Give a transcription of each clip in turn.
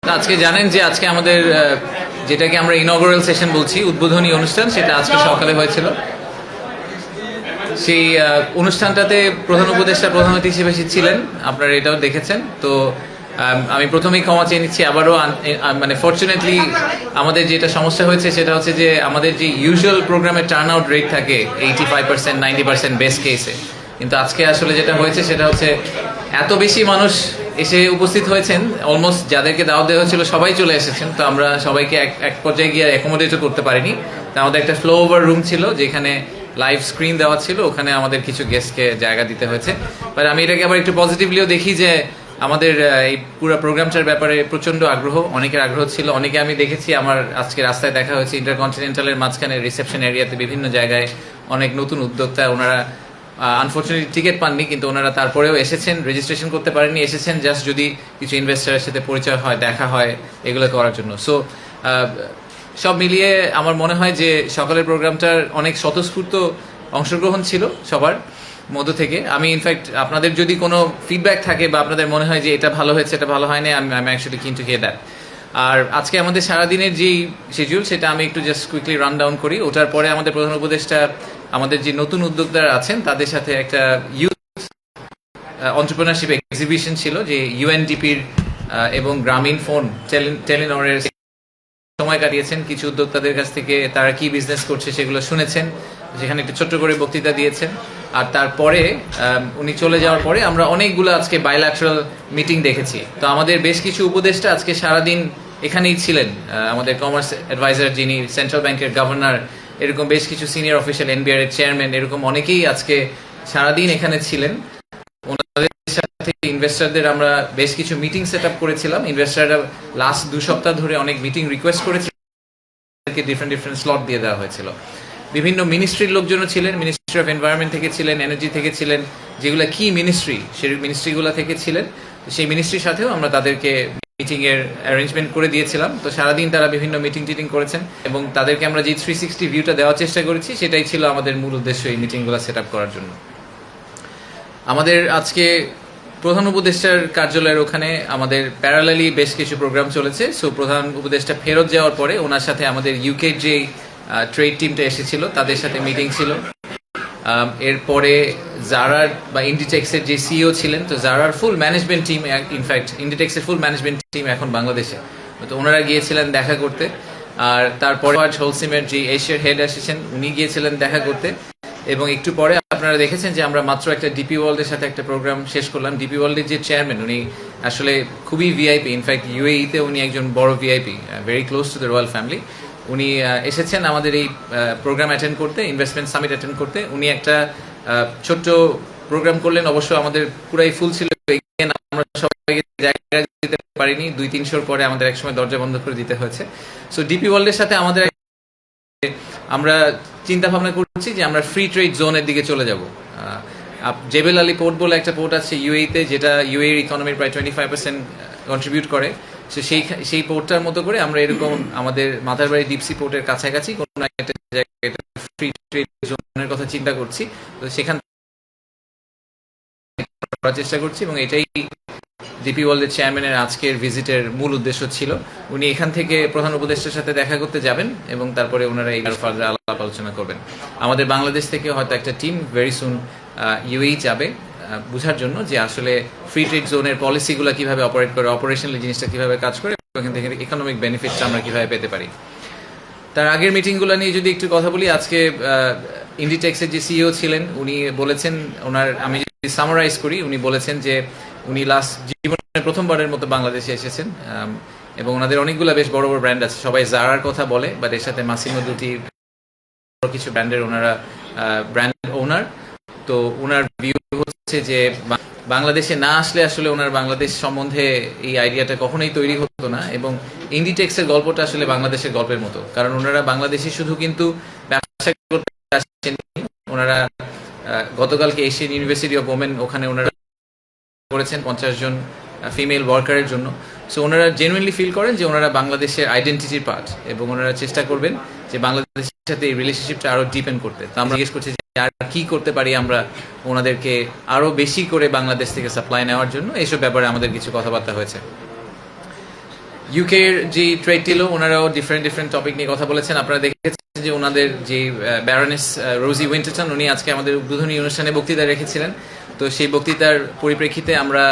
আজকে জানেন যে আজকে আমাদের যেটাকে আমরা ইনঅগ্রাল সেশন বলছি, উদ্বোধনী অনুষ্ঠান, সেটা আজকে সকালে হয়েছিল। সেই অনুষ্ঠানটাতে প্রধান উপদেষ্টা প্রধান অতিথি হিসেবে ছিলেন, আপনারা এটাও দেখেছেন। তো আমি প্রথমেই ক্ষমা চেয়ে নিচ্ছি আবারও। মানে ফরচুনেটলি আমাদের যেটা সমস্যা হয়েছে সেটা হচ্ছে যে আমাদের যে ইউজুয়াল প্রোগ্রামের টার্ন আউট রেট থাকে 85%, 90% বেস্ট কেসে, কিন্তু আজকে আসলে যেটা হয়েছে সেটা হচ্ছে এত বেশি মানুষ এসে উপস্থিত হয়েছেন, অলমোস্ট যাদেরকে দাওয়াত দেওয়া হয়েছিল সবাই চলে এসেছেন। তো আমরা সবাইকে এক পর্যায়ে গিয়ে অ্যাকোমোডেটও করতে পারিনি। তো আমাদের একটা ফ্লো ওভার রুম ছিল যেখানে লাইভ স্ক্রিন দেওয়া ছিল, ওখানে আমাদের কিছু গেস্টকে জায়গা দিতে হয়েছে। বাট আমি এটাকে আবার একটু পজিটিভলিও দেখি যে আমাদের এই পুরো প্রোগ্রামটার ব্যাপারে প্রচন্ড আগ্রহ, অনেকের আগ্রহ ছিল। অনেকে আমি দেখেছি, আমার আজকে রাস্তায় দেখা হয়েছে ইন্টারকন্টিনেন্টালের মাঝখানে রিসেপশন এরিয়াতে বিভিন্ন জায়গায় অনেক নতুন উদ্যোক্তা, ওনারা আনফর্চুনেটলি টিকিট পাননি, কিন্তু ওনারা তারপরেও এসেছেন, রেজিস্ট্রেশন করতে পারেননি, এসেছেন জাস্ট যদি কিছু ইনভেস্টারের সাথে পরিচয় হয়, দেখা হয়, এগুলো করার জন্য। সো সব মিলিয়ে আমার মনে হয় যে সকালের প্রোগ্রামটার অনেক স্বতঃস্ফূর্ত অংশগ্রহণ ছিল সবার মধ্য থেকে। আমি ইনফ্যাক্ট আপনাদের যদি কোনো ফিডব্যাক থাকে বা আপনাদের মনে হয় যে এটা ভালো হয়েছে, এটা ভালো হয়নি, আমি অ্যাকচুয়ালি কিন্তু হিয়ার দ্যাট। আর আজকে আমাদের সারাদিনের যেই শিডিউল সেটা আমি একটু জাস্ট কুইকলি রান ডাউন করি। ওটার পরে আমাদের প্রধান উপদেষ্টা আমাদের যে নতুন উদ্যোক্তারা আছেন তাদের সাথে একটা ইউথ এন্টারপ্রেনারশিপ এক্সিবিশন ছিল, যে ইউএনডিপির এবং গ্রামীণ ফোন টেলিনরের সময় কাটিয়েছেন। কিছু উদ্যোক্তাদের কাছ থেকে তারা কি বিজনেস করছে সেগুলো শুনেছেন, সেখানে একটু ছোট্ট করে বক্তৃতা দিয়েছেন। আর তারপরে উনি চলে যাওয়ার পরে আমরা অনেকগুলো আজকে বাইল্যাটারাল মিটিং দেখেছি। তো আমাদের বেশ কিছু উপদেষ্টা আজকে সারাদিন এখানেই ছিলেন। আমাদের কমার্স অ্যাডভাইজার, যিনি সেন্ট্রাল ব্যাংকের গভর্নর, এরকম বেশ কিছু সিনিয়র অফিসিয়াল, এনবিআর এর চেয়ারম্যান, এরকম অনেকেই আজকে সারাদিন এখানে ছিলেন। ওনাদের সাথে ইনভেস্টারদের আমরা বেশ কিছু মিটিং সেট আপ করেছিলাম। ইনভেস্টাররা লাস্ট 2 সপ্তাহ ধরে অনেক মিটিং রিকোয়েস্ট করেছিল, ডিফারেন্ট স্লট দিয়ে দেওয়া হয়েছিল। বিভিন্ন মিনিস্ট্রির লোকজনও ছিলেন, মিনিস্ট্রি অফ এনভায়রনমেন্ট থেকে ছিলেন, এনার্জি থেকে ছিলেন, যেগুলো কি মিনিস্ট্রি সেই মিনিস্ট্রিগুলো থেকে ছিলেন। সেই মিনিস্ট্রির সাথেও আমরা তাদেরকে মিটিং এর অ্যারেঞ্জমেন্ট করে দিয়েছিলাম। তো সারাদিন তারা বিভিন্ন মিটিং টিটিং করেছেন এবং তাদেরকে আমরা যে 360 ভিউটা দেওয়ার চেষ্টা করেছি, সেটাই ছিল আমাদের মূল উদ্দেশ্য এই মিটিংগুলো সেট আপ করার জন্য। আমাদের আজকে প্রধান উপদেষ্টার কার্যালয়ের ওখানে আমাদের প্যারালালি বেশ কিছু প্রোগ্রাম চলেছে। সো প্রধান উপদেষ্টা ফেরত যাওয়ার পরে ওনার সাথে আমাদের ইউকের যে ট্রেড টিমটা এসেছিল তাদের সাথে মিটিং ছিল। এরপরে জারার বা ইন্ডিটেক্সের যে সিইও ছিলেন, তো জারার ফুল ম্যানেজমেন্ট টিম, ইনফ্যাক্ট ইন্ডিটেক্সের ফুল ম্যানেজমেন্ট টিম এখন বাংলাদেশে, তো ওনারা গিয়েছিলেন দেখা করতে। আর তারপরে হোলসিমের যে এশিয়ার হেড এসেছেন, উনি গিয়েছিলেন দেখা করতে। এবং একটু পরে আপনারা দেখেছেন যে আমরা মাত্র একটা ডিপি ওয়ার্ল্ডের সাথে একটা প্রোগ্রাম শেষ করলাম। ডিপি ওয়ার্ল্ডের যে চেয়ারম্যান, উনি আসলে খুবই ভিআইপি, ইনফ্যাক্ট ইউএইতে উনি একজন বড় VIP, very close to the royal family. উনি এসেছেন আমাদের এই প্রোগ্রাম অ্যাটেন্ড করতে, ইনভেস্টমেন্ট সামিট অ্যাটেন্ড করতে। উনি একটা ছোট্ট প্রোগ্রাম করলেন, অবশ্য আমাদের পুরাই ফুল ছিল, আমরা সবাইকে জায়গা দিতে পারিনি। 200-300 পরে আমাদের একসময় দরজা বন্ধ করে দিতে হয়েছে। সো ডিপি ওয়ার্ল্ডের সাথে আমাদের আমরা চিন্তা ভাবনা করছি যে আমরা ফ্রি ট্রেড জোনের দিকে চলে যাব। জেবেল আলী পোর্ট বলে একটা পোর্ট আছে ইউএইতে, যেটা ইউএইর ইকোনমির প্রায় 25% কন্ট্রিবিউট করে। সো সেই পোর্টটার মতো করে আমরা এরকম আমাদের মাদারবাড়ি ডিপসি পোর্টের কাছাকাছি কোনো একটা জায়গায় ফ্রি ট্রেড জোনের কথা চিন্তা করছি। তো সেখান করার চেষ্টা করছি এবং এটাই ডিপি ওয়ার্ল্ডের চেয়ারম্যানের আজকের ভিজিটের মূল উদ্দেশ্য ছিল। উনি এখান থেকে প্রধান উপদেষ্টার সাথে দেখা করতে যাবেন এবং তারপরে ওনারা এই ফার্দার আলাপ আলোচনা করবেন। আমাদের বাংলাদেশ থেকে হয়তো একটা টিম ভেরি সুন ইউএই যাবে বোঝার জন্য যে আসলে ফ্রি ট্রেড জোনের পলিসিগুলো কিভাবে অপারেট করে, অপারেশনাল জিনিসটা কিভাবে কাজ করে, এখান থেকে ইকোনমিক বেনিফিটটা আমরা কিভাবে পেতে পারি। তার আগের মিটিংগুলো নিয়ে যদি একটু কথা বলি, আজকে ইন্ডিটেক্সের যে সিইও ছিলেন উনি বলেছেন, ওনার আমি যদি সামারাইজ করি, উনি বলেছেন যে উনি লাস্ট জীবনে প্রথমবারের মতো বাংলাদেশে এসেছেন এবং ওনাদের অনেকগুলো বেশ বড় বড় ব্র্যান্ড আছে। সবাই জারার কথা বলে, বাট এর সাথে মাসিমো দুটি কিছু ব্র্যান্ডের ওনারা ব্র্যান্ড ওনার। তো ওনার ভিউ হচ্ছে যে বাংলাদেশে না আসলে আসলে ওনার বাংলাদেশ সম্বন্ধে এই আইডিয়াটা কখনোই তৈরি হতো না। এবং ইন্ডিটেক্সের গল্পটা আসলে বাংলাদেশের গল্পের মতো, কারণ ওনারা বাংলাদেশে শুধু কিন্তু ব্যবসা করতে আসেননি, ওনারা গতকালকে এশিয়ান ইউনিভার্সিটি অফ ওমেন, ওখানে ওনারা করেছেন 50 জন ফিমেল ওয়ার্কারের জন্য। সো ওনারা জেনুইনলি ফিল করেন যে ওনারা বাংলাদেশের আইডেন্টিটির পার্ট এবং ওনারা চেষ্টা করবেন যে বাংলাদেশের সাথে এই রিলেশনশিপটা আরো ডিপেন্ড করতে। তো আমরা জিজ্ঞেস করছি যে আর কি করতে পারি আমরা ওনাদেরকে আরো বেশি করে বাংলাদেশ থেকে সাপ্লাই নেওয়ার জন্য, এইসব ব্যাপারে আমাদের কিছু কথাবার্তা হয়েছে। ইউকের যে ট্রেড ডিলও ওনারাও ডিফারেন্ট টপিক নিয়ে কথা বলেছেন। আপনারা দেখেছেন যে ওনাদের যে ব্যারনেস রোজি উইন্টারটন উনি আজকে আমাদের উদ্বোধনী অনুষ্ঠানে বক্তৃতা রেখেছিলেন। তো সেই বক্তৃতার পরিপ্রেক্ষিতে আমরা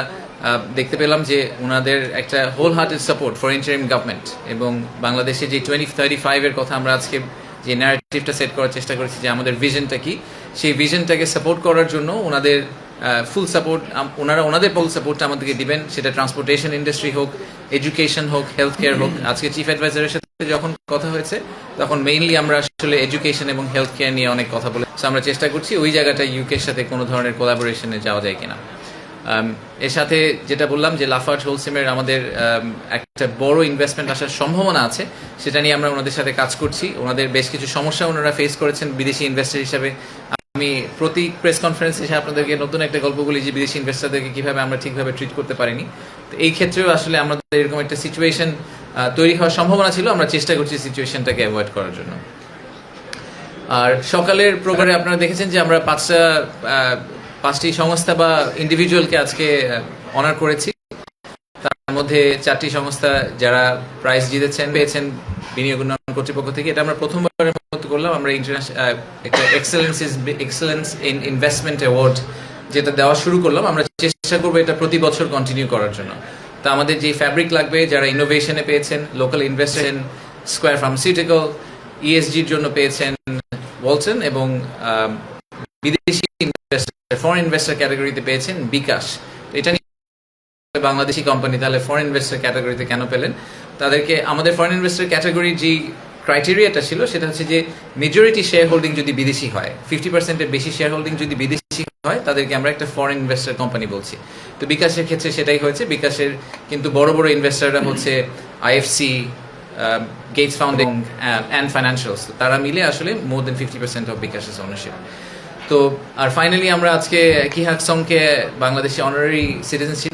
দেখতে পেলাম যে ওনাদের একটা whole hearted support for interim government, এবং বাংলাদেশে যে 2035-এর কথা আমরা আজকে যে ন্যারেটিভটা সেট করার চেষ্টা করেছি যে আমাদের ভিশনটা কি, সেই ভিশনটাকে সাপোর্ট করার জন্য ওনাদের ফুল সাপোর্ট, ওনাদের ফুল সাপোর্টটা আমাদেরকে দিবেন, সেটা ট্রান্সপোর্টেশন ইন্ডাস্ট্রি হোক, এডুকেশন হোক, হেলথ কেয়ার হোক। আজকে চিফ অ্যাডভাইজারের সাথে যখন কথা হয়েছে তখন মেইনলি আমরা আসলে এডুকেশন এবং হেলথ কেয়ার নিয়ে অনেক কথা বলে আমরা চেষ্টা করছি ওই জায়গাটা ইউকের সাথে কোনো ধরনের কোলাবোরেশনে যাওয়া যায় কিনা। এর সাথে যেটা বললাম যে লাফার্জ হোলসেমের আমাদের একটা বড় ইনভেস্টমেন্ট আসার সম্ভাবনা আছে, সেটা নিয়ে আমরা ওনাদের সাথে কাজ করছি। ওনাদের বেশ কিছু সমস্যা ওনারা ফেস করেছেন বিদেশি ইনভেস্টর হিসাবে। আমি প্রতি প্রেস কনফারেন্স এসে আপনাদেরকে নতুন একটা গল্প বলি যে বিদেশি ইনভেস্টরদেরকে কিভাবে আমরা ঠিকভাবে ট্রিট করতে পারিনি। তো এই ক্ষেত্রেও আসলে আমাদের এরকম একটা সিচুয়েশন তৈরি হওয়ার সম্ভাবনা ছিল, আমরা চেষ্টা করছি সিচুয়েশনটাকে অ্যাভয়েড করার জন্য। আর সকালের প্রোগ্রামে আপনারা দেখেছেন যে আমরা পাঁচটি সংস্থা বা ইন্ডিভিজুয়ালকে আজকে অনার করেছি। তার মধ্যে 4টি সংস্থা যারা প্রাইজ পেয়েছেন বিনিয়োগ উন্নয়ন কর্তৃপক্ষ থেকে। এটা আমরা প্রথমবারের মতো করলাম। আমরা ইন্টারন্যাশনাল একটা এক্সেলেন্স ইন ইনভেস্টমেন্ট অ্যাওয়ার্ড যেটা দেওয়া শুরু করলাম। আমরা চেষ্টা করবো এটা প্রতি বছর কন্টিনিউ করার জন্য। তা আমাদের যে ফ্যাব্রিক লাগবে, যারা ইনোভেশনে পেয়েছেন, লোকাল ইনভেস্টর, স্কোয়ার ফার্মাসিউটিক্যাল, ইএসজির জন্য পেয়েছেন ওয়ালটন, এবং বিদেশি ইনভেস্টর ফরেন ইনভেস্টর ক্যাটাগরিতে পেয়েছেন বিকাশ। এটা নিয়ে বাংলাদেশি কোম্পানি তাহলে ফরেন ইনভেস্টর ক্যাটাগরিতে কেন পেলেন? তাদেরকে আমাদের ফরেন ইনভেস্টর ক্যাটাগরির যে ক্রাইটেরিয়াটা ছিল সেটা হচ্ছে যে মেজরিটি শেয়ার হোল্ডিং যদি বিদেশি হয়, 50%-এর বেশি শেয়ার হোল্ডিং যদি বিদেশি হয়, তাদেরকে আমরা একটা ফরেন ইনভেস্টর কোম্পানি বলছি। তো বিকাশের ক্ষেত্রে সেটাই হয়েছে। বিকাশের কিন্তু বড় বড় ইনভেস্টররা হচ্ছে IFC, Gates Foundation and financials. তারা মিলে আসলে মোর দেন 50% অফ বিকাশের ওনারশিপ। তো আর ফাইনালি আমরা আজকে কি হাকসংকে বাংলাদেশে অনারারি সিটিজেনশিপ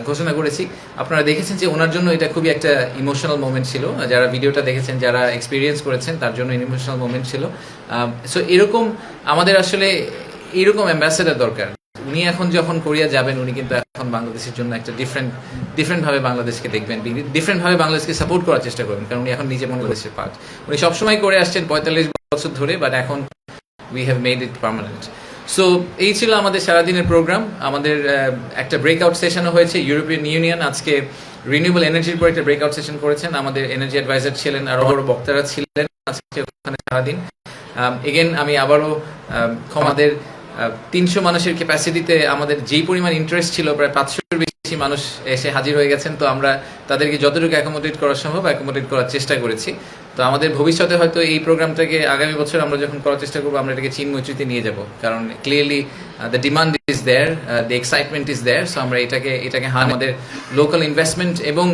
ঘোষণা করেছি। আপনারা দেখেছেন যে ওনার জন্য এটা খুবই একটা ইমোশনাল মোমেন্ট ছিল। যারা ভিডিওটা দেখেছেন, যারা এক্সপিরিয়েন্স করেছেন, তার জন্য ইমোশনাল মোমেন্ট ছিল। সো এরকম আমাদের আসলে এরকম অ্যাম্বাসেডার দরকার। উনি এখন যখন কোরিয়া যাবেন, উনি কিন্তু এখন বাংলাদেশের জন্য একটা ডিফারেন্টভাবে বাংলাদেশকে দেখবেন, ডিফারেন্টভাবে বাংলাদেশকে সাপোর্ট করার চেষ্টা করবেন, কারণ উনি এখন নিজে বাংলাদেশের পার্ট। উনি সবসময় করে আসছেন 45 বছর ধরে, বাট এখন we have made it permanent. So এই ছিল আমাদের সারাদিনের প্রোগ্রাম। আমাদের একটা ব্রেকআউট সেশনও হয়েছে। ইউরোপিয়ান ইউনিয়ন আজকে রিনিউয়েবল এনার্জির উপর একটা ব্রেকআউট সেশন করেছেন। আমাদের এনার্জি অ্যাডভাইজার ছিলেন, আরো বড় বক্তারা ছিলেন আজকে ওখানে সারাদিন। এগেন আমি আবারও আমাদের 300 মানুষের ক্যাপাসিটিতে আমাদের যেই পরিমাণ ইন্টারেস্ট ছিল, প্রায় 500-এর বেশি মানুষ এসে হাজির হয়ে গেছেন। তো আমরা তাদেরকে যতটুকু অ্যাকোমোডেট করা সম্ভব অ্যাকোমোডেট করার চেষ্টা করেছি। তো আমাদের ভবিষ্যতে হয়তো এই প্রোগ্রামটাকে আগামী বছর আমরা যখন করার চেষ্টা করবো, আমরা এটাকে চিনমৈত্রীতে নিয়ে যাব, কারণ clearly the demand is there, the excitement is there. So আমরা এটাকে আমাদের লোকাল ইনভেস্টমেন্ট এবং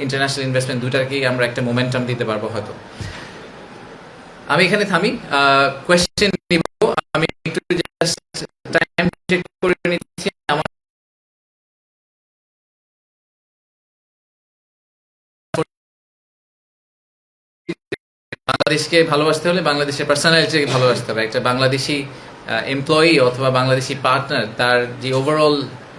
ইন্টারন্যাশনাল ইনভেস্টমেন্ট দুটাকেই আমরা একটা মোমেন্টাম দিতে পারবো হয়তো। আমি এখানে থামি, কোয়েশ্চেন নিব। আমি একটু জাস্ট টাইম চেক করে নিচ্ছি। আমার বাংলাদেশকে ভালোবাসতে হলে বাংলাদেশের পার্সোনালিটিকে ভালোবাসতে হবে। একটা বাংলাদেশি এমপ্লয়ি অথবা বাংলাদেশি পার্টনার, তার যে ওভারঅল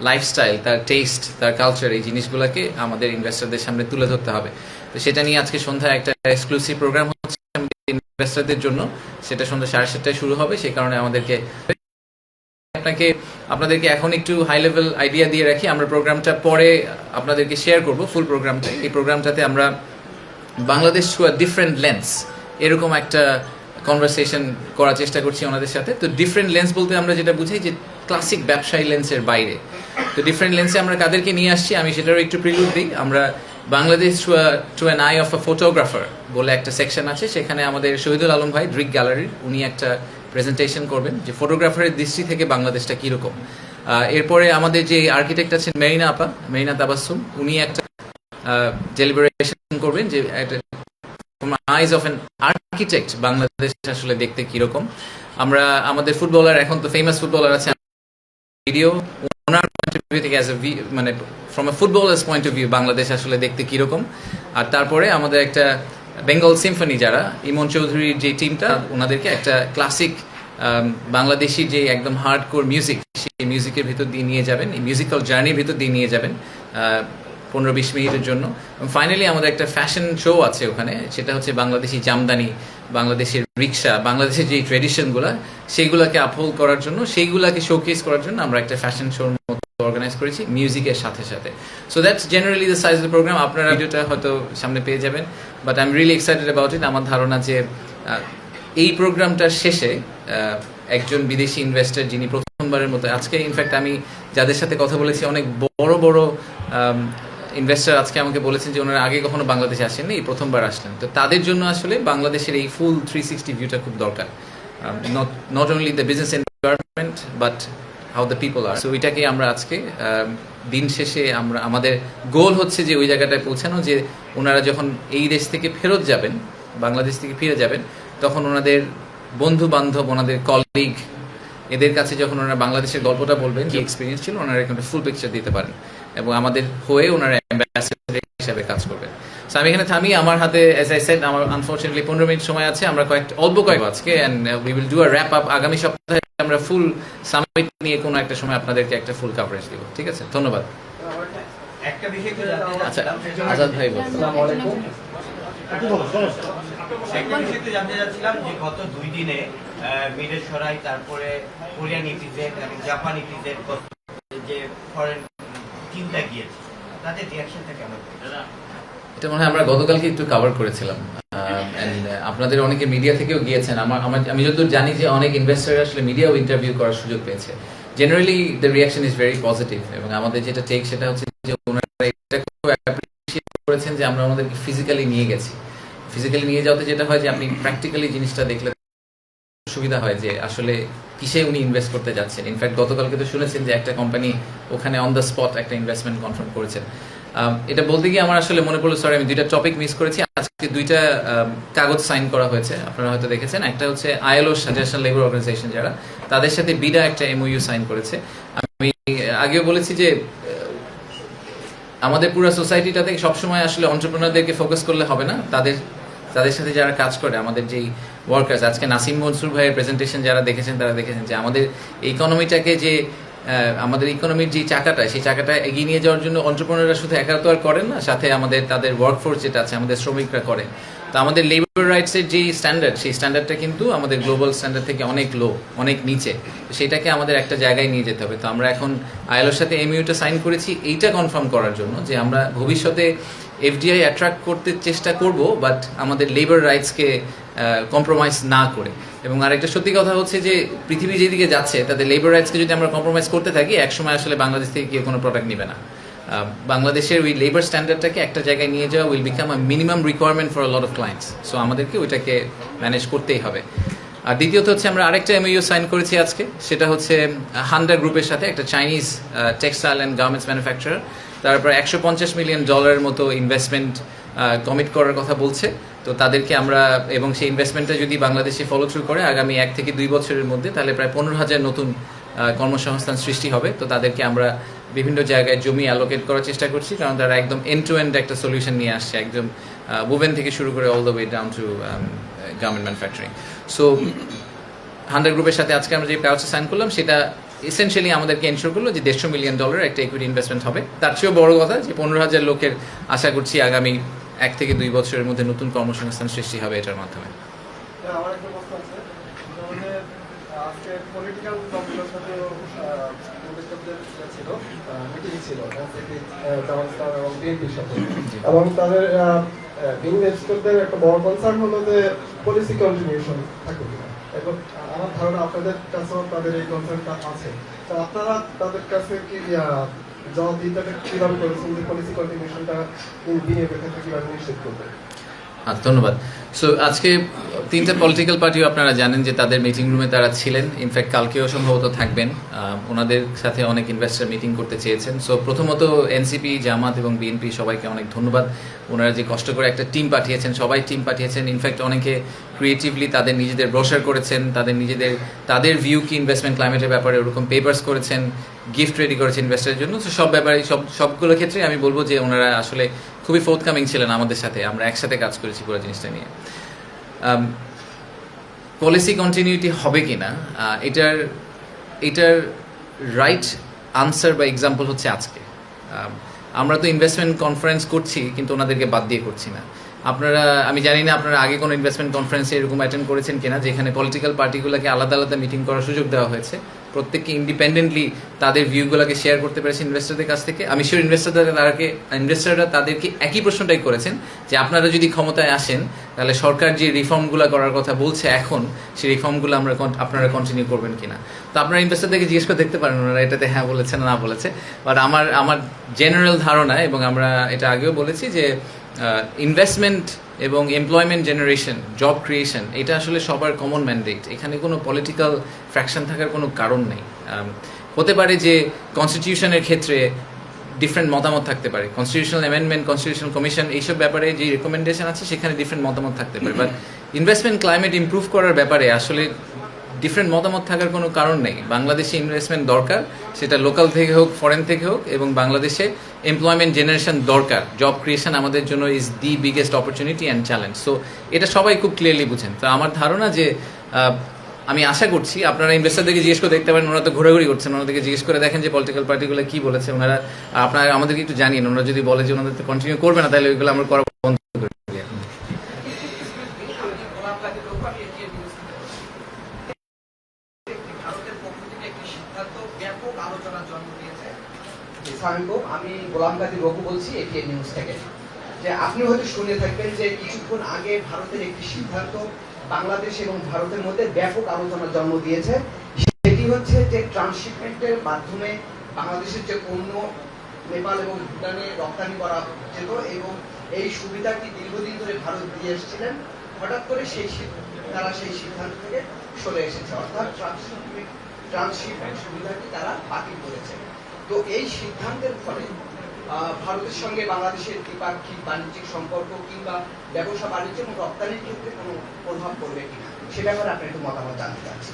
লাইফস্টাইল, তার টেস্ট, তার কালচার, এই জিনিসগুলোকে আমাদের ইনভেস্টরদের সামনে তুলে ধরতে হবে। তো সেটা নিয়ে আজকে সন্ধ্যায় একটা এক্সক্লুসিভ প্রোগ্রাম হচ্ছে ইনভেস্টরদের জন্য। সেটা সন্ধ্যা 7:30টায় শুরু হবে। সেই কারণে আপনাদেরকে এখন একটু হাই লেভেল আইডিয়া দিয়ে রাখি। আমরা প্রোগ্রামটা পরে আপনাদেরকে শেয়ার করব, ফুল প্রোগ্রামটা। এই প্রোগ্রামটাতে আমরা Bangladesh through a different lens এরকম একটা কনভারসেশন করার চেষ্টা করছি ওনাদের সাথে। তো ডিফারেন্ট লেন্স বলতে আমরা যেটা বুঝাই যে ক্লাসিক ব্যবসায়ী লেন্সের বাইরে। তো ডিফারেন্ট লেন্সে আমরা কাদেরকে নিয়ে আসছি আমি সেটারও একটু প্রিলুড দিই। আমরা Bangladesh to an eye of a photographer বলে একটা সেকশন আছে, সেখানে আমাদের শহীদুল আলম ভাই, ড্রিক গ্যালারির, উনি একটা প্রেজেন্টেশন করবেন যে ফটোগ্রাফারের দৃষ্টি থেকে বাংলাদেশটা কীরকম। এরপরে আমাদের যে আর্কিটেক্ট আছেন মেরিনা তাবাসসুম, উনি একটা ডেলিবারেশন করবেন যে একটা আইজ অফ অ্যান আর্কিটেক্ট বাংলাদেশ আসলে দেখতে কিরকম। আমরা আমাদের ফুটবলার, এখন তো ফেমাস ফুটবলার আছে, video owner point of view থেকে মানে from a footballers point of view Bangladesh আসলে দেখতে কিরকম। আর তারপরে আমাদের একটা বেঙ্গল সিম্ফনি, যারা ইমন চৌধুরীর যে টিমটা, ওনাদেরকে একটা ক্লাসিক বাংলাদেশি যে একদম হার্ডকোর মিউজিক, সেই মিউজিকের ভিতর দিয়ে নিয়ে যাবেন, এই মিউজিক্যাল জার্নির ভিতর দিয়ে নিয়ে যাবেন। 15-20 মিনিটের জন্য। ফাইনালি আমাদের একটা ফ্যাশন শো আছে ওখানে, সেটা হচ্ছে বাংলাদেশি জামদানি, বাংলাদেশের রিক্সা, বাংলাদেশের যে ট্রেডিশনগুলো সেইগুলোকে আপহোল্ড করার জন্য, সেইগুলোকে শোকেস করার জন্য আমরা একটা ফ্যাশন শোর মতো অর্গানাইজ করেছি মিউজিকের সাথে সাথে। So that's generally the size of the programme. আপনারা ভিডিওটা হয়তো সামনে পেয়ে যাবেন, but I am really excited about it. আমার ধারণা যে এই প্রোগ্রামটার শেষে একজন বিদেশি ইনভেস্টর যিনি প্রথমবারের মতো, আজকে ইনফ্যাক্ট আমি যাদের সাথে কথা বলেছি অনেক বড় বড় ইনভেস্টর আজকে আমাকে বলেছেন যে ওনারা আগে কখনো বাংলাদেশে আসেননি, এই প্রথমবার আসলেন। তো তাদের জন্য আসলে বাংলাদেশের এই ফুল 360 ভিউটা খুব দরকার, not only the business environment but how the people are. So ওইটাকে আমরা আজকে দিন শেষে আমাদের গোল হচ্ছে যে ওই জায়গাটায় পৌঁছানো, যে ওনারা যখন এই দেশ থেকে ফেরত যাবেন, বাংলাদেশ থেকে ফিরে যাবেন, তখন ওনাদের বন্ধু বান্ধব, ওনাদের কলিগ, এদের কাছে যখন ওনারা বাংলাদেশের গল্পটা বলবেন, কি এক্সপিরিয়েন্স ছিল, ওনারা একটা ফুল পিকচার দিতে পারেন এবং আমাদের হয়ে ওনারা অ্যাম্বাসেডর হিসাবে কাজ করবেন। সো আমি এখানে থামি, আমার হাতে অ্যাজ আই সেড আমার আনফরচুনেটলি 15 মিনিট সময় আছে। আমরা অল্প কয়েক আজকে and we will do a wrap up. আগামী সপ্তাহে আমরা ফুল সামিট নিয়ে কোনো একটা সময় আপনাদেরকে একটা ফুল কভারেজ দিব। ঠিক আছে, ধন্যবাদ। একটা বিষয় একটু জানতে আচ্ছা, চাচ্ছিলাম, আজাদ ভাই বলুন। আসসালামু আলাইকুম। একটা বিষয় একটু জানতে চাচ্ছিলাম যে গত 2 দিনে মিডল সরাই, তারপরে কোরিয়ান ইপিজেড এবং জাপান ইপিজেড যে ফরেন টিমটা গিয়েছে, তাদের রিয়াকশনটা কেমন? এটা মনে হয় আমরা গতকালকে একটু কভার করেছিলাম, আপনাদের অনেকে মিডিয়া থেকেও গিয়েছেন। আমি যতদূর জানি যে অনেক ইনভেস্টর আসলে মিডিয়াও ইন্টারভিউ করার সুযোগ পেয়েছে। Generally the reaction is very positive এবং আমাদের যেটা টেক সেটা হচ্ছে যে ওনারা এটা খুব অ্যাপ্রিশিয়েট করেছেন যে আমরা ওনাদেরকে ফিজিক্যালি নিয়ে গেছি। ফিজিক্যালি নিয়ে যাওয়াতে যেটা হয় যে আপনি প্র্যাকটিক্যালি জিনিসটা দেখলে সুবিধা হয় যে আসলে কিসে উনি ইনভেস্ট করতে যাচ্ছেন। ইনফ্যাক্ট গতকালকে তো শুনেছেন যে একটা কোম্পানি ওখানে অন দ্য স্পট একটা ইনভেস্টমেন্ট কনফার্ম করেছেন। এটা বলতে গিয়ে আমার আসলে মনে পড়লো, সরি আমি 2টা টপিক মিস করেছি। আজকে 2টা কাগজ সাইন করা হয়েছে, আপনারা হয়তো দেখেছেন। একটা হচ্ছে আইএলও, ইন্টারন্যাশনাল লেবার অর্গানাইজেশন, যারা তাদের সাথে বিডা একটা এমওইউ সাইন করেছে। আমি আগেও বলেছি যে আমাদের পুরো সোসাইটিটাতে সবসময় আসলে এন্টারপ্রেনারদেরকে ফোকাস করলে হবে না, তাদের সাথে যারা কাজ করে, আমাদের যেই ওয়ার্কার্স। আজকে নাসিম মনসুর ভাইয়ের প্রেজেন্টেশন যারা দেখেছেন তারা দেখেছেন যে আমাদের ইকোনমিটাকে, যে আমাদের ইকোনমির যে চাকাটা, সেই চাকাটা এগিয়ে নিয়ে যাওয়ার জন্য এন্টারপ্রেনাররা শুধু একা তো আর করেন না, সাথে তাদের ওয়ার্কফোর্স যেটা আছে, আমাদের শ্রমিকরা করেন। তো আমাদের লেবার রাইটসের যে স্ট্যান্ডার্ড, সেই স্ট্যান্ডার্ডটা কিন্তু আমাদের গ্লোবাল স্ট্যান্ডার্ড থেকে অনেক লো, অনেক নিচে। সেটাকে আমাদের একটা জায়গায় নিয়ে যেতে হবে। তো আমরা এখন আইএলওর সাথে এমইউটা সাইন করেছি এইটা কনফার্ম করার জন্য যে আমরা ভবিষ্যতে এফডিআই অ্যাট্রাক্ট করতে চেষ্টা করব, বাট আমাদের লেবার রাইটসকে কম্প্রোমাইজ না করে। এবং আরেকটা সত্যি কথা হচ্ছে যে পৃথিবী যেদিকে যাচ্ছে, তাদের লেবার রাইটসকে যদি আমরা কম্প্রোমাইজ করতে থাকি, একসময় আসলে বাংলাদেশ থেকে কেউ কোনো প্রোডাক্ট নেবে না। বাংলাদেশের ওই লেবার স্ট্যান্ডার্ডটাকে একটা জায়গায় নিয়ে যাওয়া will become a minimum requirement for a lot of clients. So আমাদেরকে ওইটাকে ম্যানেজ করতেই হবে। আর দ্বিতীয়ত হচ্ছে আমরা আরেকটা এমইউ সাইন করেছি আজকে, সেটা হচ্ছে হান্ডা গ্রুপের সাথে, একটা Chinese textile and garments manufacturer. তারপর $150 মিলিয়ন মতো ইনভেস্টমেন্ট কমিট করার কথা বলছে। তো তাদেরকে আমরা, এবং সেই ইনভেস্টমেন্টটা যদি বাংলাদেশে ফলো থ্রু করে আগামী 1 থেকে 2 বছরের মধ্যে, তাহলে প্রায় 15,000 নতুন কর্মসংস্থান সৃষ্টি হবে। তো তাদেরকে আমরা বিভিন্ন জায়গায় জমি অ্যালোকেট করার চেষ্টা করছি, কারণ তারা একদম এন্ড টু এন্ড একটা সলিউশন নিয়ে আসছে, একদম বুভেন থেকে শুরু করে all the way down to garment manufacturing. So Handa গ্রুপের সাথে আজকে আমরা যে কাগজটা সাইন করলাম, সেটা এসেনশিয়ালি আমাদেরকে এনশোর করলো যে $150 মিলিয়ন একটা ইকুইটি ইনভেস্টমেন্ট হবে। তার চেয়েও বড় কথা যে 15,000 লোকের আশা করছি আগামী 1 থেকে 2 বছরের মধ্যে নতুন কর্মসংস্থান সৃষ্টি হবে এটার মাধ্যমে। আমার একটা প্রশ্ন আছে, আমাদের আজকে পলিটিক্যাল দলগুলোর সাথে ছিল মিটিং ছিল জামাত এবং বিএনপির সাথে, এবং তাদের ইনভেস্টরদের একটা বড় কনসার্ন হলো যে পলিসি কন্টিনিউশন থাকবে কিনা। এখন আমার ধারণা আপনাদের কাছেও তাদের এই কনসার্নটা আছে, তো আপনারা তাদের কাছে কি জবাবদিহিতাটা কিভাবে করেছেন যে পলিসি কন্টিনিউশনটা বিনিয়োগের ক্ষেত্রে কিভাবে নিশ্চিত করবে? ধন্যবাদ। সো আজকে 3টা পলিটিক্যাল পার্টিও আপনারা জানেন যে তাদের মিটিং রুমে তারা ছিলেন। ইনফ্যাক্ট কালকেও সম্ভবত থাকবেন। ওনাদের সাথে অনেক ইনভেস্টর মিটিং করতে চেয়েছেন। সো প্রথমত এনসিপি, জামাত এবং বিএনপি সবাইকে অনেক ধন্যবাদ। ওনারা যে কষ্ট করে একটা টিম পাঠিয়েছেন, সবাই টিম পাঠিয়েছেন। ইনফ্যাক্ট অনেকে ক্রিয়েটিভলি তাদের নিজেদের ব্রোশার করেছেন, তাদের ভিউ কি ইনভেস্টমেন্ট ক্লাইমেটের ব্যাপারে ওরকম পেপার্স করেছেন, গিফট রেডি করেছেন ইনভেস্টরের জন্য। সো সব ব্যাপারে সবগুলো ক্ষেত্রে আমি বলবো যে ওনারা আসলে খুবই ফোর্থকামিং ছিলেন আমাদের সাথে। আমরা একসাথে কাজ করেছি পুরো জিনিসটা নিয়ে। পলিসি কন্টিনিউটি হবে কিনা, এটার রাইট আনসার বা এক্সাম্পল হচ্ছে আজকে। আমরা তো ইনভেস্টমেন্ট কনফারেন্স করছি কিন্তু ওনাদেরকে বাদ দিয়ে করছি না। আপনারা, আমি জানি না আপনারা আগে কোনো ইনভেস্টমেন্ট কনফারেন্সে এরকম অ্যাটেন্ড করেছেন কিনা যেখানে পলিটিক্যাল পার্টিগুলোকে আলাদা আলাদা মিটিং করার সুযোগ দেওয়া হয়েছে, প্রত্যেককে ইন্ডিপেন্ডেন্টলি তাদের ভিউগুলোকে শেয়ার করতে পেরেছে ইনভেস্টরদের কাছ থেকে। আমি শিওর ইনভেস্টররা তাদেরকে একই প্রশ্নটাই করেছেন যে আপনারা যদি ক্ষমতায় আসেন তাহলে সরকার যে রিফর্মগুলো করার কথা বলছে এখন, সেই রিফর্মগুলো আপনারা কন্টিনিউ করবেন কিনা। তো আপনারা ইনভেস্টরদেরকে জিজ্ঞেস করে দেখতে পারেন ওনারা এটাতে হ্যাঁ বলেছে না বলেছে। বাট আমার জেনারেল ধারণা, এবং আমরা এটা আগেও বলেছি, যে ইনভেস্টমেন্ট এবং এমপ্লয়মেন্ট জেনারেশন, জব ক্রিয়েশন, এটা আসলে সবার কমন ম্যান্ডেট। এখানে কোনো পলিটিক্যাল ফ্র্যাকশন থাকার কোনো কারণ নেই। হতে পারে যে কনস্টিটিউশনের ক্ষেত্রে ডিফারেন্ট মতামত থাকতে পারে, কনস্টিটিউশনাল অ্যামেন্ডমেন্ট, কনস্টিটিউশনাল কমিশন, এইসব ব্যাপারে যে রেকমেন্ডেশন আছে সেখানে ডিফারেন্ট মতামত থাকতে পারে। বাট ইনভেস্টমেন্ট ক্লাইমেট ইমপ্রুভ করার ব্যাপারে আসলে ডিফারেন্ট মতামত থাকার কোনো কারণ নেই। বাংলাদেশে ইনভেস্টমেন্ট দরকার, সেটা লোকাল থেকে হোক, ফরেন থেকে হোক, এবং বাংলাদেশে এমপ্লয়মেন্ট জেনারেশন দরকার। জব ক্রিয়েশন আমাদের জন্য is the biggest opportunity and challenge. So এটা সবাই খুব ক্লিয়ারলি বুঝেন। তো আমার ধারণা যে আমি আশা করছি আপনারা ইনভেস্টরদেরকে জিজ্ঞেস করে দেখতে পারেন, ওনারা তো ঘোরাঘুরি করছেন, ওনাদেরকে জিজ্ঞেস করে দেখেন যে পলিটিক্যাল পার্টিগুলো কী বলেছে। ওনারা আপনারা আমাদেরকে একটু জানিয়ে, ওনারা যদি বলে যে ওনাদের কন্টিনিউ করবে না তাহলে ওইগুলো আমরা করা বন্ধ করে দিই এখন। আমি গোলাম কাজী রঘু বলছি এটিএন নিউজ থেকে। যে আপনি হয়তো শুনে থাকবেন যে কিছুক্ষণ আগে ভারতের একটি সিদ্ধান্ত বাংলাদেশ এবং ভারতের মধ্যে ব্যাপক আলোচনার জন্ম দিয়েছে। সেটি হচ্ছে যে ট্রান্সশিপমেন্টের মাধ্যমে বাংলাদেশের যে পণ্য নেপাল এবং ভুটানে রপ্তানি করা যেত, এবং এই সুবিধাটি দীর্ঘদিন ধরে ভারত দিয়ে এসেছিলেন। হঠাৎ করে তারা সেই সিদ্ধান্ত থেকে সরে এসেছে, অর্থাৎ ট্রান্সশিপমেন্ট সুবিধাটি তারা বাতিল করেছে। তো এই সিদ্ধান্তের ফলে ভারতের সঙ্গে বাংলাদেশের দ্বিপাক্ষিক বাণিজ্যিক সম্পর্ক কিংবা ব্যবসা বাণিজ্য এবং রপ্তানির ক্ষেত্রে কোনো প্রভাব পড়বে কিনা, সে ব্যাপারে আপনি একটু মতামত জানতে চাচ্ছি।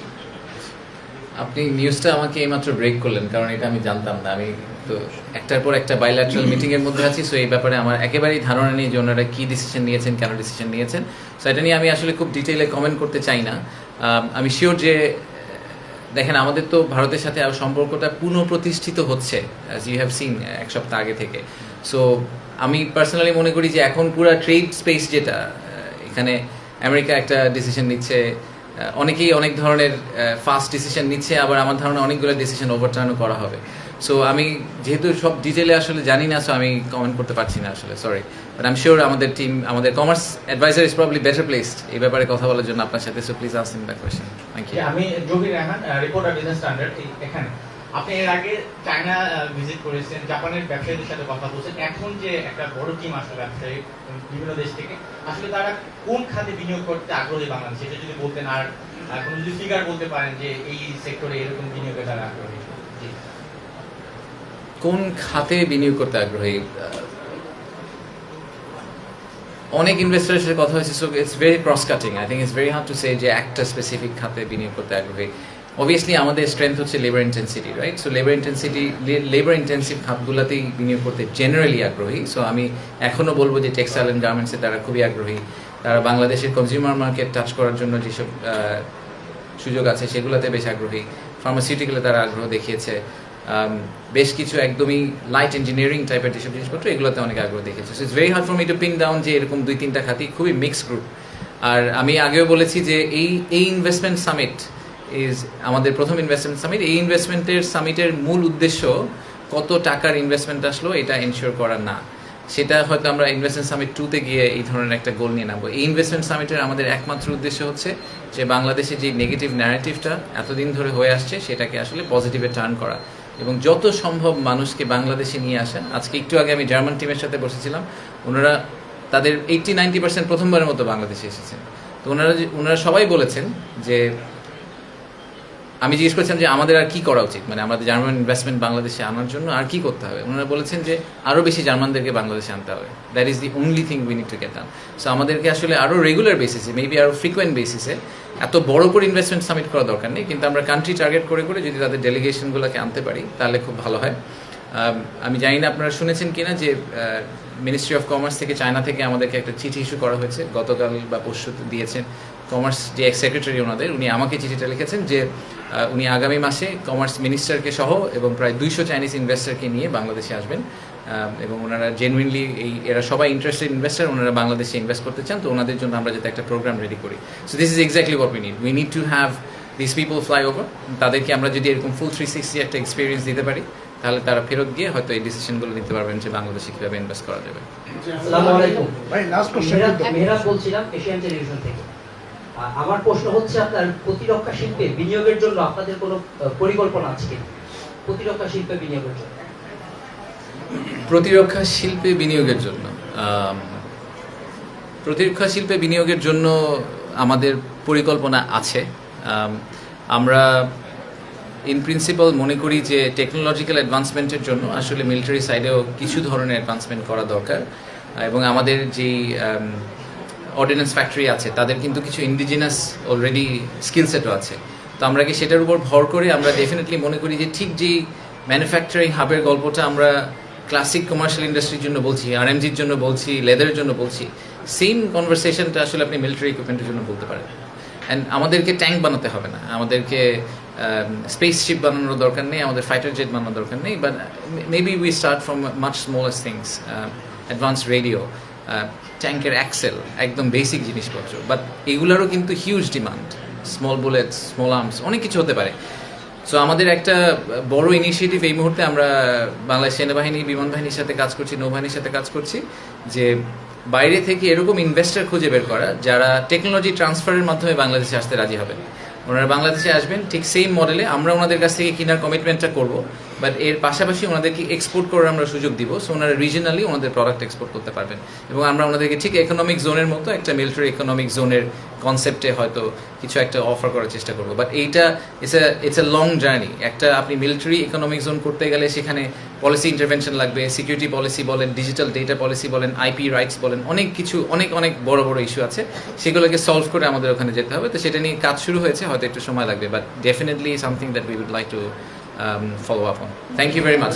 আপনি নিউজটা আমাকে এইমাত্র ব্রেক করলেন, কারণ এটা আমি জানতাম না। আমি তো একটার পর একটা বাইল্যাটারাল মিটিংয়ের মধ্যে আছি, সো এই ব্যাপারে আমার একেবারেই ধারণা নেই যে ওনারা কী ডিসিশন নিয়েছেন, কেন ডিসিশন নিয়েছেন। সো এটা নিয়ে আমি আসলে খুব ডিটেইলে কমেন্ট করতে চাই না। আমি শিওর যে দেখেন, আমাদের তো ভারতের সাথে সম্পর্কটা পুনঃপ্রতিষ্ঠিত হচ্ছে, অ্যাজ ইউ হ্যাভ সিন, এক সপ্তাহ আগে থেকে। সো আমি পার্সোনালি মনে করি যে এখন পুরো ট্রেড স্পেস যেটা, এখানে আমেরিকা একটা ডিসিশন নিচ্ছে, অনেকেই অনেক ধরনের ফাস্ট ডিসিশন নিচ্ছে, আবার আমার ধারণা অনেকগুলো ডিসিশন ওভারটার্নও করা হবে। সো আমি যেহেতু সব ডিটেলে আসলে জানি না, সো আমি কমেন্ট করতে পারছি না আসলে, sorry. But I am sure আমাদের টিম, আমাদের commerce adviser is probably better placed এই ব্যাপারে কথা বলার জন্য আপনার সাথে। So please ask him that question. Thank you. আমি Zahir Rahman, reporter Business Standard. এখানে আপনি এর আগে চায়না ভিজিট করেছেন, জাপানের ব্যবসায়ীদের সাথে কথা বলছেন। এখন যে একটা বড় টিম আসলে ব্যবসায়ী বিভিন্ন দেশ থেকে, আসলে তারা কোন খাতে বিনিয়োগ করতে আগ্রহী বাংলাদেশে, এটা যদি বলতেন, আর কোনো যদি ফিগার বলতে পারেন যে এই সেক্টরে এরকম বিনিয়োগে তারা আগ্রহী। কোন খাতে বিনিয়োগ করতে আগ্রহী? অনেক ইনভেস্টরের সাথে কথা হয়েছে, so it's very cross cutting. I think it's very hard to say যে একটা স্পেসিফিক খাতে বিনিয়োগ করতে আগ্রহী। অবভিয়াসলি আমাদের স্ট্রেংথ হচ্ছে labour intensity, right? So labour intensive খাতগুলোতেই বিনিয়োগ করতে জেনারেলি আগ্রহী। সো আমি এখনও বলবো যে টেক্সটাইল অ্যান্ড গার্মেন্টসে তারা খুবই আগ্রহী। তারা বাংলাদেশের কনজিউমার মার্কেট টাচ করার জন্য যেসব সুযোগ আছে সেগুলোতে বেশ আগ্রহী। ফার্মাসিউটিক্যালে তারা আগ্রহ দেখিয়েছে। বেশ কিছু একদমই লাইট ইঞ্জিনিয়ারিং টাইপের যেসব জিনিসপত্র, এগুলোতে অনেক আগ্রহ দেখিয়েছে। So it's very hard for me two pin down যে এরকম 2-3টা খাতি, খুবই মিক্সড গ্রুপ। আর আমি আগেও বলেছি যে এই ইনভেস্টমেন্ট সামিট ইজ আমাদের প্রথম ইনভেস্টমেন্ট সামিট। এই ইনভেস্টমেন্টের সামিটের মূল উদ্দেশ্য কত টাকার ইনভেস্টমেন্ট আসলো এটা এনশিওর করা না। সেটা হয়তো আমরা ইনভেস্টমেন্ট সামিট 2-তে গিয়ে এই ধরনের একটা গোল নিয়ে নামবো। এই ইনভেস্টমেন্ট সামিটের আমাদের একমাত্র উদ্দেশ্য হচ্ছে যে বাংলাদেশে যে নেগেটিভ ন্যারেটিভটা এতদিন ধরে হয়ে আসছে সেটাকে আসলে পজিটিভে টার্ন করা এবং যত সম্ভব মানুষকে বাংলাদেশে নিয়ে আসা। আজকে একটু আগে আমি জার্মান টিমের সাথে বসেছিলাম, ওনারা তাদের 80-90% প্রথমবারের মতো বাংলাদেশে এসেছেন। তো ওনারা সবাই বলেছেন যে, আমি জিজ্ঞেস করছিলাম যে আমাদের আর কি করা উচিত, মানে আমাদের জার্মান ইনভেস্টমেন্ট বাংলাদেশে আনার জন্য আর কি করতে হবে। ওনারা বলেছেন যে আরও বেশি জার্মানদেরকে বাংলাদেশে আনতে হবে। That is the only thing we need to get done. So আমাদেরকে আসলে আরও রেগুলার বেসিসে, মেবি আরও ফ্রিকোয়েন্ট বেসিসে, এত বড় করে ইনভেস্টমেন্ট সামিট করা দরকার নেই, কিন্তু আমরা কান্ট্রি টার্গেট করে করে যদি তাদের ডেলিগেশনগুলোকে আনতে পারি তাহলে খুব ভালো হয়। আমি জানি না আপনারা শুনেছেন কিনা যে মিনিস্ট্রি অফ কমার্স থেকে চায়না থেকে আমাদেরকে একটা চিঠি ইস্যু করা হয়েছে, গতকাল বা পরশু দিয়েছেন। কমার্স যে এক্স সেক্রেটারি ওনাদের, উনি আমাকে চিঠিটা লিখেছেন যে উনি আগামী মাসে কমার্স মিনিস্টারকে সহ এবং প্রায় 200 চাইনিজ ইনভেস্টরকে নিয়ে বাংলাদেশে আসবেন এবং ওনারা জেনুইনলি এরা সবাই ইন্টারেস্টেড ইনভেস্টার, ওনারা বাংলাদেশে ইনভেস্ট করতে চান, তো ওনাদের জন্য আমরা যাতে একটা প্রোগ্রাম রেডি করি। So this is exactly what we need to have this people fly over. তাদেরকে আমরা যদি এরকম ফুল 360 একটা এক্সপিরিয়েন্স দিতে পারি, তাহলে তারা ফেরত গিয়ে হয়তো এই ডিসিশনগুলো নিতে পারবেন যে বাংলাদেশে কীভাবে ইনভেস্ট করা যাবে। আসসালামু আলাইকুম ভাই, লাস্ট কোশ্চেন মেহরাব বলছিলাম এশিয়ান টেলিভিশন থেকে। আমার প্রশ্ন হচ্ছে, আপনার প্রতিরক্ষা শিল্পে বিনিয়োগের জন্য আপনাদের কোনো পরিকল্পনা আছে কি? প্রতিরক্ষা শিল্পে বিনিয়োগের জন্য প্রতিরক্ষা শিল্পে বিনিয়োগের জন্য প্রতিরক্ষা শিল্পে বিনিয়োগের জন্য আমাদের পরিকল্পনা আছে। আমরা ইন প্রিন্সিপাল মনে করি যে টেকনোলজিক্যাল অ্যাডভান্সমেন্টের জন্য আসলে মিলিটারি সাইডেও কিছু ধরনের অ্যাডভান্সমেন্ট করা দরকার, এবং আমাদের যেই অর্ডিন্যান্স ফ্যাক্টরি আছে তাদের কিন্তু কিছু ইন্ডিজিনাস অলরেডি স্কিল সেটও আছে। তো আমরা কি সেটার উপর ভর করে আমরা ডেফিনেটলি মনে করি যে ঠিক যেই ম্যানুফ্যাকচারিং হাবের গল্পটা আমরা ক্লাসিক কমার্শিয়াল ইন্ডাস্ট্রির জন্য বলছি, আরএমজির জন্য বলছি, লেদারের জন্য বলছি, সেম কনভারসেশনটা আসলে আপনি মিলিটারি ইকুইপমেন্টের জন্য বলতে পারেন। অ্যান্ড আমাদেরকে ট্যাঙ্ক বানাতে হবে না, আমাদেরকে স্পেসশিপ বানানোর দরকার নেই, আমাদের ফাইটার জেট বানানোর দরকার নেই, but maybe we start from much smallest things, advance radio, ট্যাঙ্কের অ্যাক্সেল, একদম বেসিক জিনিসপত্র, বাট এগুলোরও কিন্তু huge demand, small bullets, small arms, অনেক কিছু হতে পারে। সো আমাদের একটা বড় ইনিশিয়েটিভ এই মুহূর্তে আমরা বাংলাদেশ সেনাবাহিনী, বিমান বাহিনীর সাথে কাজ করছি, নৌবাহিনীর সাথে কাজ করছি, যে বাইরে থেকে এরকম ইনভেস্টর খুঁজে বের করা যারা টেকনোলজি ট্রান্সফারের মাধ্যমে বাংলাদেশে আসতে রাজি হবেন। ওনারা বাংলাদেশে আসবেন ঠিক সেম মডেলে, আমরা ওনাদের কাছ থেকে কেনার কমিটমেন্টটা করব, বাট এর পাশাপাশি ওনাদেরকে এক্সপোর্ট করার আমরা সুযোগ দিব। সো ওনারা রিজনালি ওনাদের প্রোডাক্ট এক্সপোর্ট করতে পারবেন, এবং আমরা ওনাদেরকে ঠিক ইকোনমিক জোনের মতো একটা মিলিটারি ইকোনমিক জোনের কনসেপ্টে হয়তো কিছু একটা অফার করার চেষ্টা করবো। বাট এইটা ইটস এ লং জার্নি। একটা আপনি মিলিটারি ইকোনমিক জোন করতে গেলে সেখানে পলিসি ইন্টারভেনশন লাগবে, সিকিউরিটি পলিসি বলেন, ডিজিটাল ডেটা পলিসি বলেন, আইপি রাইটস বলেন, অনেক কিছু অনেক বড় বড় ইস্যু আছে, সেগুলোকে সলভ করে আমাদের ওখানে যেতে হবে। তো সেটা নিয়ে কাজ শুরু হয়েছে, হয়তো একটু সময় লাগবে, but definitely something that we would like to follow up on. Thank you very much.